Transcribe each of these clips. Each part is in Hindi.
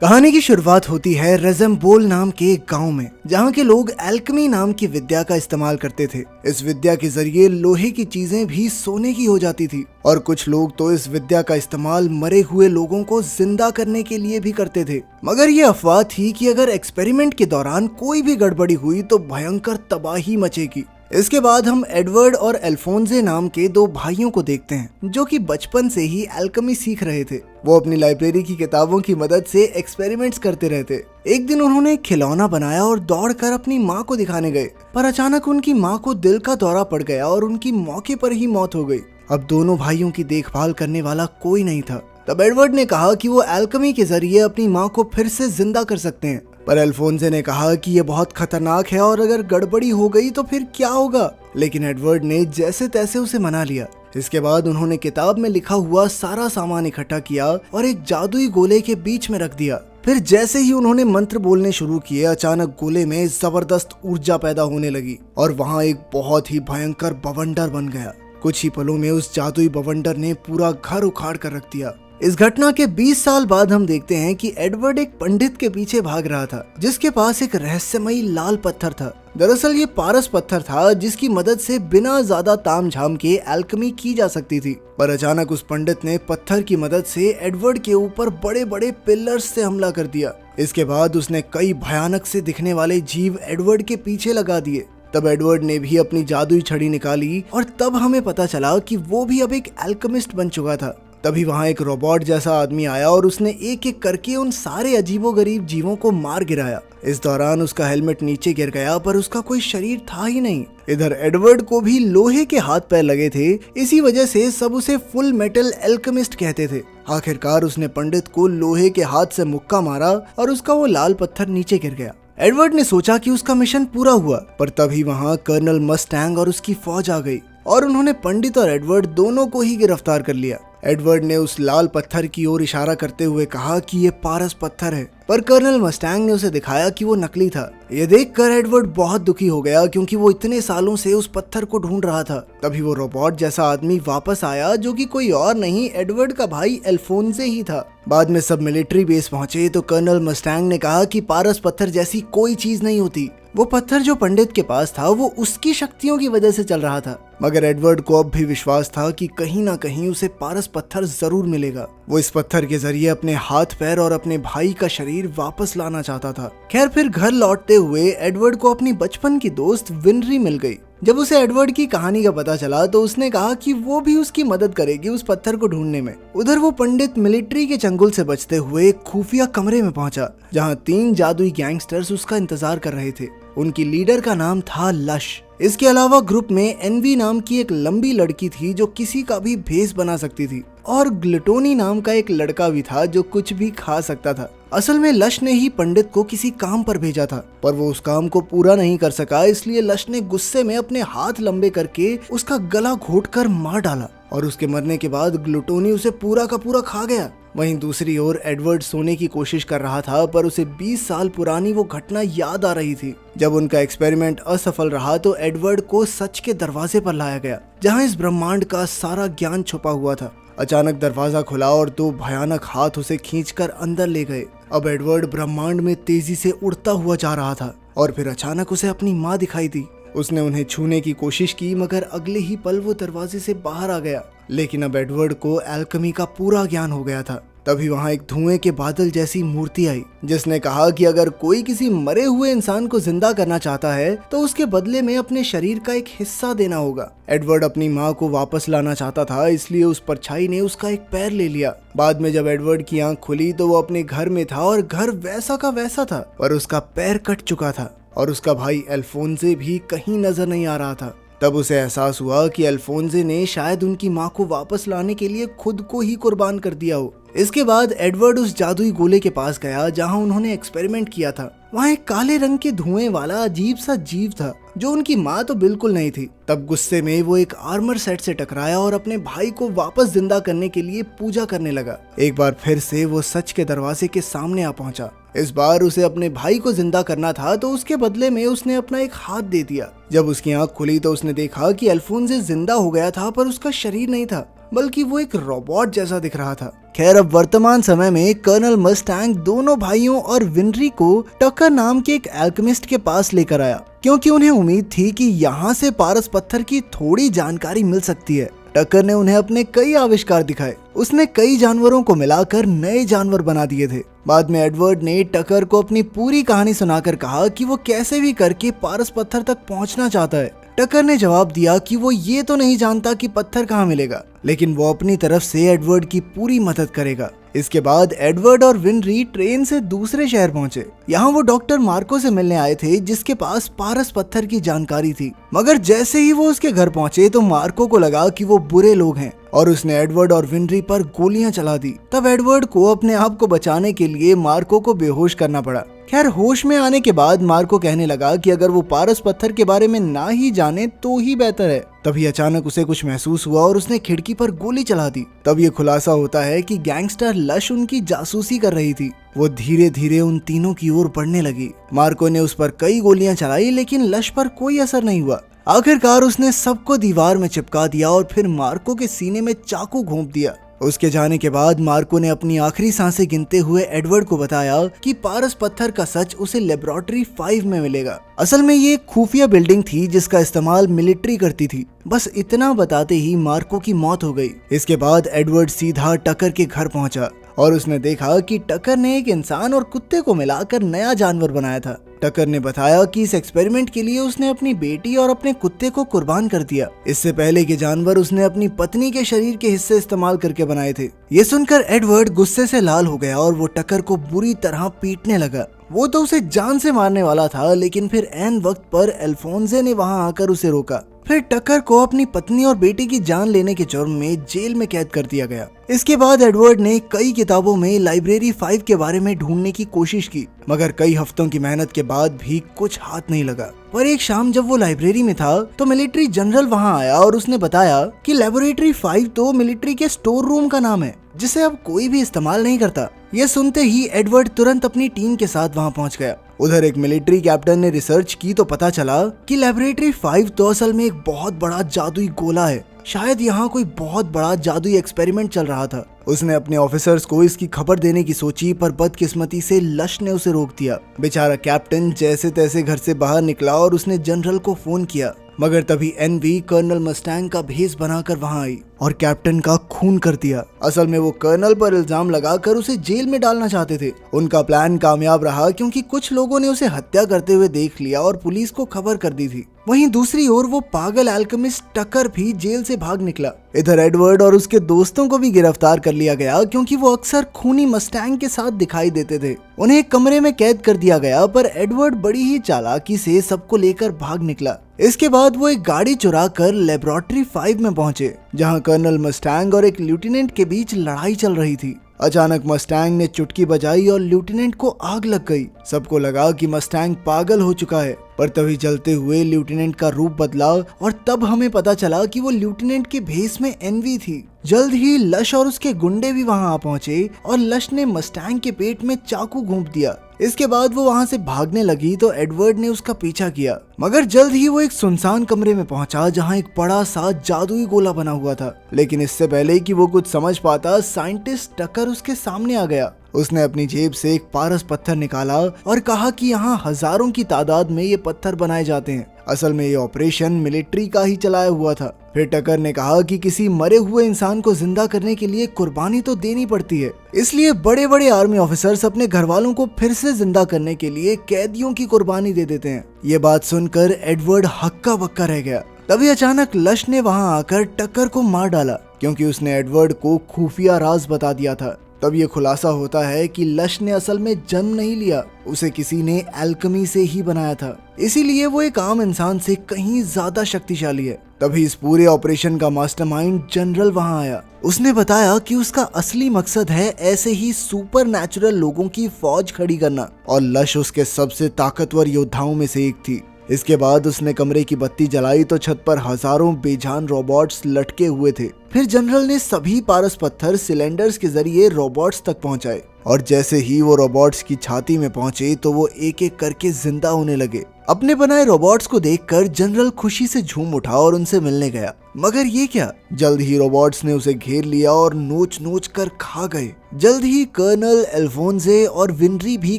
कहानी की शुरुआत होती है रेज़म्बोल नाम के एक गांव में, जहां के लोग एल्केमी नाम की विद्या का इस्तेमाल करते थे। इस विद्या के जरिए लोहे की चीजें भी सोने की हो जाती थी और कुछ लोग तो इस विद्या का इस्तेमाल मरे हुए लोगों को जिंदा करने के लिए भी करते थे। मगर ये अफवाह थी कि अगर एक्सपेरिमेंट के दौरान कोई भी गड़बड़ी हुई तो भयंकर तबाही मचेगी। इसके बाद हम एडवर्ड और अल्फोंसे नाम के दो भाइयों को देखते हैं, जो कि बचपन से ही एल्केमी सीख रहे थे। वो अपनी लाइब्रेरी की किताबों की मदद से एक्सपेरिमेंट्स करते रहते। एक दिन उन्होंने एक खिलौना बनाया और दौड़कर अपनी माँ को दिखाने गए, पर अचानक उनकी माँ को दिल का दौरा पड़ गया और उनकी मौके पर ही मौत हो गई। अब दोनों भाइयों की देखभाल करने वाला कोई नहीं था। तब एडवर्ड ने कहा कि वो एल्केमी के जरिए अपनी माँ को फिर से जिंदा कर सकते हैं, पर अल्फोंसे ने कहा कि ये बहुत खतरनाक है और अगर गड़बड़ी हो गई तो फिर क्या होगा। लेकिन एडवर्ड ने जैसे तैसे उसे मना लिया। इसके बाद उन्होंने किताब में लिखा हुआ सारा सामान इकट्ठा किया और एक जादुई गोले के बीच में रख दिया। फिर जैसे ही उन्होंने मंत्र बोलने शुरू किए, अचानक गोले में जबरदस्त ऊर्जा पैदा होने लगी और वहाँ एक बहुत ही भयंकर बवंडर बन गया। कुछ ही पलों में उस जादुई बवंडर ने पूरा घर उखाड़ कर रख दिया। इस घटना के 20 साल बाद हम देखते हैं कि एडवर्ड एक पंडित के पीछे भाग रहा था, जिसके पास एक रहस्यमयी लाल पत्थर था। दरअसल ये पारस पत्थर था, जिसकी मदद से बिना ज्यादा तामझाम के एल्केमी की जा सकती थी। पर अचानक उस पंडित ने पत्थर की मदद से एडवर्ड के ऊपर बड़े बड़े पिलर्स से हमला कर दिया। इसके बाद उसने कई भयानक से दिखने वाले जीव एडवर्ड के पीछे लगा दिए। तब एडवर्ड ने भी अपनी जादुई छड़ी निकाली और तब हमें पता चला कि वो भी अब एक एल्केमिस्ट बन चुका था। तभी वहाँ एक रोबोट जैसा आदमी आया और उसने एक एक करके उन सारे अजीबोगरीब जीवों को मार गिराया। इस दौरान उसका हेलमेट नीचे गिर गया, पर उसका कोई शरीर था ही नहीं। इधर एडवर्ड को भी लोहे के हाथ पैर लगे थे, इसी वजह से सब उसे फुल मेटल एल्केमिस्ट कहते थे। आखिरकार उसने पंडित को लोहे के हाथ से मुक्का मारा और उसका वो लाल पत्थर नीचे गिर गया। एडवर्ड ने सोचा कि उसका मिशन पूरा हुआ, पर तभी वहाँ कर्नल मस्टैंग और उसकी फौज आ गई और उन्होंने पंडित और एडवर्ड दोनों को ही गिरफ्तार कर लिया। एडवर्ड ने उस लाल पत्थर की ओर इशारा करते हुए कहा कि ये पारस पत्थर है, पर कर्नल मस्टैंग ने उसे दिखाया कि वो नकली था। ये देखकर एडवर्ड बहुत दुखी हो गया, क्योंकि वो इतने सालों से उस पत्थर को ढूंढ रहा था। तभी वो रोबोट जैसा आदमी वापस आया, जो कि कोई और नहीं एडवर्ड का भाई अल्फोंसे ही था। बाद में सब मिलिट्री बेस पहुंचे तो कर्नल मस्टैंग ने कहा कि पारस पत्थर जैसी कोई चीज नहीं होती। वो पत्थर जो पंडित के पास था वो उसकी शक्तियों की वजह से चल रहा था। मगर एडवर्ड को अब भी विश्वास था कि कहीं ना कहीं उसे पारस पत्थर जरूर मिलेगा। वो इस पत्थर के जरिए अपने हाथ पैर और अपने भाई का शरीर वापस लाना चाहता था। खैर, फिर घर लौटते हुए एडवर्ड को अपनी बचपन की दोस्त विनरी मिल गई। जब उसे एडवर्ड की कहानी का पता चला तो उसने कहा कि वो भी उसकी मदद करेगी उस पत्थर को ढूंढने में। उधर वो पंडित मिलिट्री के चंगुल से बचते हुए एक खुफिया कमरे में पहुंचा, जहां 3 जादुई गैंगस्टर्स उसका इंतजार कर रहे थे। उनकी लीडर का नाम था लश। इसके अलावा ग्रुप में एनवी नाम की एक लंबी लड़की थी, जो किसी का भी भेस बना सकती थी, और ग्लूटोनी नाम का एक लड़का भी था, जो कुछ भी खा सकता था। असल में लश ने ही पंडित को किसी काम पर भेजा था, पर वो उस काम को पूरा नहीं कर सका, इसलिए लश ने गुस्से में अपने हाथ लंबे करके उसका गला घोंटकर मार डाला और उसके मरने के बाद ग्लूटोनी उसे पूरा का पूरा खा गया। वहीं दूसरी ओर एडवर्ड सोने की कोशिश कर रहा था, पर उसे 20 साल पुरानी वो घटना याद आ रही थी। जब उनका एक्सपेरिमेंट असफल रहा तो एडवर्ड को सच के दरवाजे पर लाया गया, जहां इस ब्रह्मांड का सारा ज्ञान छुपा हुआ था। अचानक दरवाजा खुला और 2 भयानक हाथ उसे खींचकर अंदर ले गए। अब एडवर्ड ब्रह्मांड में तेजी से उड़ता हुआ जा रहा था और फिर अचानक उसे अपनी माँ दिखाई दी। उसने उन्हें छूने की कोशिश की, मगर अगले ही पल वो दरवाजे से बाहर आ गया। लेकिन अब एडवर्ड को एल्केमी का पूरा ज्ञान हो गया था। तभी वहाँ एक धुएं के बादल जैसी मूर्ति आई, जिसने कहा कि अगर कोई किसी मरे हुए इंसान को जिंदा करना चाहता है तो उसके बदले में अपने शरीर का एक हिस्सा देना होगा। एडवर्ड अपनी माँ को वापस लाना चाहता था, इसलिए उस परछाई ने उसका एक पैर ले लिया। बाद में जब एडवर्ड की आंख खुली तो वो अपने घर में था और घर वैसा का वैसा था, पर उसका पैर कट चुका था और उसका भाई अल्फोंसे भी कहीं नजर नहीं आ रहा था। तब उसे एहसास हुआ कि अल्फोंसे ने शायद उनकी माँ को वापस लाने के लिए खुद को ही कुर्बान कर दिया हो। इसके बाद एडवर्ड उस जादुई गोले के पास गया, जहां उन्होंने एक्सपेरिमेंट किया था। वहाँ एक काले रंग के धुएं वाला अजीब सा जीव था, जो उनकी माँ तो बिल्कुल नहीं थी। तब गुस्से में वो एक आर्मर सेट से टकराया और अपने भाई को वापस जिंदा करने के लिए पूजा करने लगा। एक बार फिर से वो सच के दरवाजे के सामने आ पहुंचा। इस बार उसे अपने भाई को जिंदा करना था, तो उसके बदले में उसने अपना एक हाथ दे दिया। जब उसकी आंख खुली तो उसने देखा कि अल्फोंसे जिंदा हो गया था, पर उसका शरीर नहीं था। बल्कि वो एक रोबोट जैसा दिख रहा था। खैर, अब वर्तमान समय में कर्नल मस्टैंग दोनों भाइयों और विनरी को टकर नाम के एक एल्केमिस्ट के पास लेकर आया, क्योंकि उन्हें उम्मीद थी कि यहाँ से पारस पत्थर की थोड़ी जानकारी मिल सकती है। टकर ने उन्हें अपने कई आविष्कार दिखाए। उसने कई जानवरों को मिलाकर नए जानवर बना दिए थे। बाद में एडवर्ड ने टकर को अपनी पूरी कहानी सुनाकर कहा कि वो कैसे भी करके पारस पत्थर तक पहुंचना चाहता है। टकर ने जवाब दिया कि वो ये तो नहीं जानता कि पत्थर कहाँ मिलेगा, लेकिन वो अपनी तरफ से एडवर्ड की पूरी मदद करेगा। इसके बाद एडवर्ड और विनरी ट्रेन से दूसरे शहर पहुंचे। यहाँ वो डॉक्टर मार्को से मिलने आए थे, जिसके पास पारस पत्थर की जानकारी थी। मगर जैसे ही वो उसके घर पहुंचे तो मार्को को लगा कि वो बुरे लोग हैं और उसने एडवर्ड और विनरी पर गोलियां चला दी। तब एडवर्ड को अपने आप को बचाने के लिए मार्को को बेहोश करना पड़ा। खैर, होश में आने के बाद मार्को कहने लगा कि अगर वो पारस पत्थर के बारे में ना ही जाने तो ही बेहतर है। तभी अचानक उसे कुछ महसूस हुआ और उसने खिड़की पर गोली चला दी। तब ये खुलासा होता है कि गैंगस्टर लश उनकी जासूसी कर रही थी। वो धीरे धीरे उन तीनों की ओर बढ़ने लगी। मार्को ने उस पर कई गोलियां चलाई, लेकिन लश पर कोई असर नहीं हुआ। आखिरकार उसने सबको दीवार में चिपका दिया और फिर मार्को के सीने में चाकू घोंप दिया। उसके जाने के बाद मार्को ने अपनी आखिरी सांसें गिनते हुए एडवर्ड को बताया कि पारस पत्थर का सच उसे लेबोरेटरी 5 में मिलेगा। असल में ये एक खुफिया बिल्डिंग थी जिसका इस्तेमाल मिलिट्री करती थी। बस इतना बताते ही मार्को की मौत हो गई। इसके बाद एडवर्ड सीधा टकर के घर पहुंचा और उसने देखा कि टकर ने एक इंसान और कुत्ते को मिलाकर नया जानवर बनाया था। टकर ने बताया कि इस एक्सपेरिमेंट के लिए उसने अपनी बेटी और अपने कुत्ते को कुर्बान कर दिया। इससे पहले के जानवर उसने अपनी पत्नी के शरीर के हिस्से इस्तेमाल करके बनाए थे। ये सुनकर एडवर्ड गुस्से से लाल हो गया और वो टकर को बुरी तरह पीटने लगा। वो तो उसे जान से मारने वाला था, लेकिन फिर ऐन वक्त पर अल्फोंसे ने वहां आकर उसे रोका। फिर टकर को अपनी पत्नी और बेटी की जान लेने के जुर्म में जेल में कैद कर दिया गया। इसके बाद एडवर्ड ने कई किताबों में लाइब्रेरी 5 के बारे में ढूंढने की कोशिश की, मगर कई हफ्तों की मेहनत के बाद भी कुछ हाथ नहीं लगा। पर एक शाम जब वो लाइब्रेरी में था तो मिलिट्री जनरल वहां आया और उसने बताया कि लेबोरेटरी 5 तो मिलिट्री के स्टोर रूम का नाम है, जिसे अब कोई भी इस्तेमाल नहीं करता। ये सुनते ही एडवर्ड तुरंत अपनी टीम के साथ वहां पहुंच गया। उधर एक मिलिट्री कैप्टन ने रिसर्च की तो पता चला कि लेबोरेटरी 5 तो असल में एक बहुत बड़ा जादुई गोला है। शायद यहाँ कोई बहुत बड़ा जादुई एक्सपेरिमेंट चल रहा था। उसने अपने ऑफिसर्स को इसकी खबर देने की सोची, पर बदकिस्मती से लश ने उसे रोक दिया। बेचारा कैप्टन जैसे तैसे घर से बाहर निकला और उसने जनरल को फोन किया, मगर तभी एनवी कर्नल मस्टैंग का भेष बनाकर वहां आई और कैप्टन का खून कर दिया। असल में वो कर्नल पर इल्जाम लगाकर उसे जेल में डालना चाहते थे। उनका प्लान कामयाब रहा क्योंकि कुछ लोगों ने उसे हत्या करते हुए देख लिया और पुलिस को खबर कर दी थी। वहीं दूसरी ओर वो पागल एल्केमिस्ट टकर भी जेल से भाग निकला। इधर एडवर्ड और उसके दोस्तों को भी गिरफ्तार कर लिया गया, क्योंकि वो अक्सर खूनी मस्टैंग के साथ दिखाई देते थे। उन्हें एक कमरे में कैद कर दिया गया, पर एडवर्ड बड़ी ही चालाकी से सबको लेकर भाग निकला। इसके बाद वो एक गाड़ी चुरा कर लेबोरेटरी 5 में पहुंचे, जहां कर्नल मस्टैंग और एक लेफ्टिनेंट के बीच लड़ाई चल रही थी। अचानक मस्टैंग ने चुटकी बजाई और लेफ्टिनेंट को आग लग गई। सबको लगा कि मस्टैंग पागल हो चुका है, पर तभी जलते हुए लेफ्टिनेंट का रूप बदला और तब हमें पता चला कि वो लेफ्टिनेंट के भेष में एनवी थी। जल्द ही लश और उसके गुंडे भी वहां आ पहुंचे और लश ने मस्टैंग के पेट में चाकू घोंप दिया। इसके बाद वो वहां से भागने लगी तो एडवर्ड ने उसका पीछा किया, मगर जल्द ही वो एक सुनसान कमरे में पहुंचा जहां एक बड़ा सा जादुई गोला बना हुआ था। लेकिन इससे पहले कि वो कुछ समझ पाता, साइंटिस्ट टकर उसके सामने आ गया। उसने अपनी जेब से एक पारस पत्थर निकाला और कहा कि यहाँ हजारों की तादाद में ये पत्थर बनाए जाते हैं। असल में ये ऑपरेशन मिलिट्री का ही चलाया हुआ था। फिर टकर ने कहा कि किसी मरे हुए इंसान को जिंदा करने के लिए कुर्बानी तो देनी पड़ती है, इसलिए बड़े बड़े आर्मी ऑफिसर्स अपने घर वालों को फिर से जिंदा करने के लिए कैदियों की कुर्बानी दे देते हैं। ये बात सुनकर एडवर्ड हक्का बक्का रह गया। तभी अचानक लश ने वहां आकर टक्कर को मार डाला, क्योंकि उसने एडवर्ड को खुफिया राज बता दिया था। तब ये खुलासा होता है कि लश ने असल में जन्म नहीं लिया, उसे किसी ने एल्केमी से ही बनाया था, इसीलिए वो एक आम इंसान से कहीं ज्यादा शक्तिशाली है। तभी इस पूरे ऑपरेशन का मास्टरमाइंड जनरल वहां आया। उसने बताया कि उसका असली मकसद है ऐसे ही सुपर नेचुरल लोगों की फौज खड़ी करना, और लश उसके सबसे ताकतवर योद्धाओं में से एक थी। इसके बाद उसने कमरे की बत्ती जलाई तो छत पर हजारों बेजान रोबोट्स लटके हुए थे। फिर जनरल ने सभी पारस पत्थर सिलेंडर्स के जरिए रोबोट्स तक पहुंचाए और जैसे ही वो रोबोट्स की छाती में पहुंचे तो वो एक एक करके जिंदा होने लगे। अपने बनाए रोबोट्स को देखकर जनरल खुशी से झूम उठा और उनसे मिलने गया, मगर ये क्या, जल्द ही रोबोट्स ने उसे घेर लिया और नोच नोच कर खा गए। जल्द ही कर्नल, अल्फोंसे और विनरी भी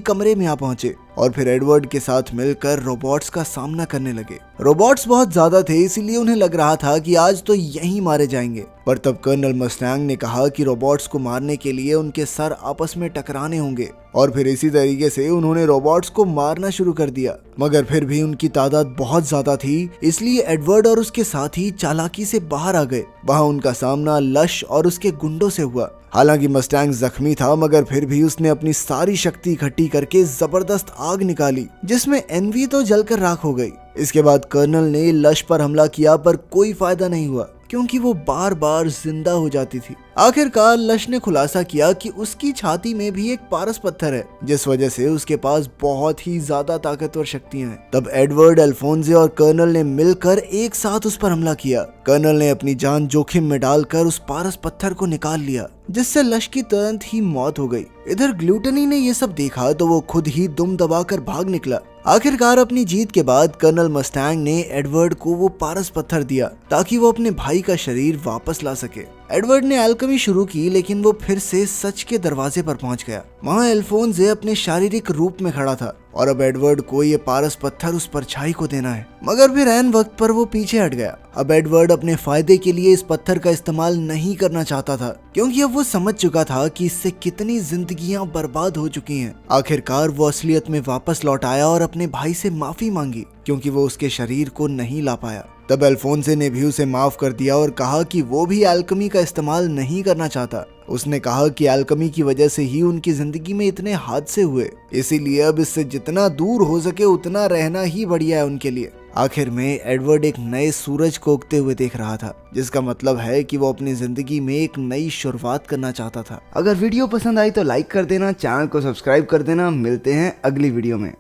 कमरे में आ पहुंचे और फिर एडवर्ड के साथ मिलकर रोबोट्स का सामना करने लगे। रोबोट्स बहुत ज्यादा थे, इसीलिए उन्हें लग रहा था कि आज तो यहीं मारे जाएंगे, पर तब कर्नल मस्टैंग ने कहा कि रोबोट्स को मारने के लिए उनके सर आपस में टकराने होंगे और फिर इसी तरीके से उन्होंने रोबोट्स को मारना शुरू कर दिया। मगर फिर भी उनकी तादाद बहुत ज्यादा थी, इसलिए एडवर्ड और उसके साथी चालाकी से बाहर आ गए। वहां उनका सामना लश और उसके गुंडों से हुआ। हालांकि मस्टैंग जख्मी था, मगर फिर भी उसने अपनी सारी शक्ति इकट्ठी करके जबरदस्त आग निकाली, जिसमें एनवी तो जलकर राख हो गई। इसके बाद कर्नल ने लश पर हमला किया, पर कोई फायदा नहीं हुआ क्योंकि वो बार बार जिंदा हो जाती थी। आखिरकार लश ने खुलासा किया कि उसकी छाती में भी एक पारस पत्थर है, जिस वजह से उसके पास बहुत ही ज्यादा ताकतवर शक्तियां हैं। तब एडवर्ड, अल्फोंसे और कर्नल ने मिलकर एक साथ उस पर हमला किया। कर्नल ने अपनी जान जोखिम में डालकर उस पारस पत्थर को निकाल लिया, जिससे लश की तुरंत ही मौत हो गई। इधर ग्लूटनी ने ये सब देखा तो वो खुद ही दुम दबाकर भाग निकला। आखिरकार अपनी जीत के बाद कर्नल मस्टैंग ने एडवर्ड को वो पारस पत्थर दिया ताकि वो अपने भाई का शरीर वापस ला सके। एडवर्ड ने अल्केमी शुरू की, लेकिन वो फिर से सच के दरवाजे पर पहुंच गया। वहां अल्फोंसे अपने शारीरिक रूप में खड़ा था और अब एडवर्ड को ये पारस पत्थर उस परछाई को देना है, मगर फिर ऐन वक्त पर वो पीछे हट गया। अब एडवर्ड अपने फायदे के लिए इस पत्थर का इस्तेमाल नहीं करना चाहता था, क्योंकि अब वो समझ चुका था कि इससे कितनी जिंदगियां बर्बाद हो चुकी हैं। आखिरकार वो असलियत में वापस लौट आया और अपने भाई से माफी मांगी, क्योंकि वो उसके शरीर को नहीं ला पाया। तब अल्फोंसे ने भी उसे माफ कर दिया और कहा कि वो भी अल्केमी का इस्तेमाल नहीं करना चाहता। उसने कहा कि अल्केमी की वजह से ही उनकी जिंदगी में इतने हादसे हुए, इसीलिए अब इससे जितना दूर हो सके उतना रहना ही बढ़िया है उनके लिए। आखिर में एडवर्ड एक नए सूरज को उगते हुए देख रहा था, जिसका मतलब है कि वो अपनी जिंदगी में एक नई शुरुआत करना चाहता था। अगर वीडियो पसंद आई तो लाइक कर देना, चैनल को सब्सक्राइब कर देना। मिलते हैं अगली वीडियो में।